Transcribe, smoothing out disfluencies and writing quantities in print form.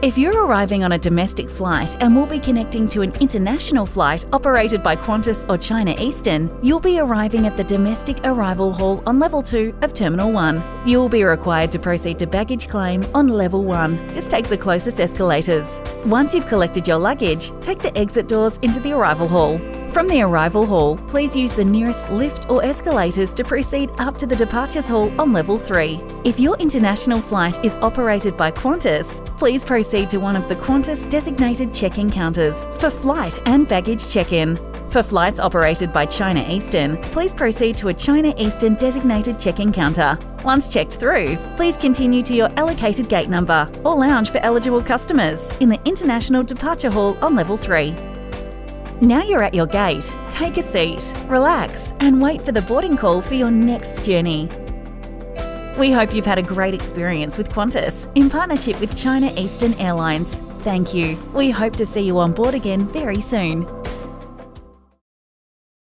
If you're arriving on a domestic flight and will be connecting to an international flight operated by Qantas or China Eastern, you'll be arriving at the domestic arrival hall on Level 2 of Terminal 1. You will be required to proceed to baggage claim on Level 1. Just take the closest escalators. Once you've collected your luggage, take the exit doors into the arrival hall. From the arrival hall, please use the nearest lift or escalators to proceed up to the departures hall on Level 3. If your international flight is operated by Qantas, please proceed to one of the Qantas designated check-in counters for flight and baggage check-in. For flights operated by China Eastern, please proceed to a China Eastern designated check-in counter. Once checked through, please continue to your allocated gate number or lounge for eligible customers in the International Departure Hall on Level 3. Now you're at your gate, take a seat, relax, and wait for the boarding call for your next journey. We hope you've had a great experience with Qantas in partnership with China Eastern Airlines. Thank you. We hope to see you on board again very soon.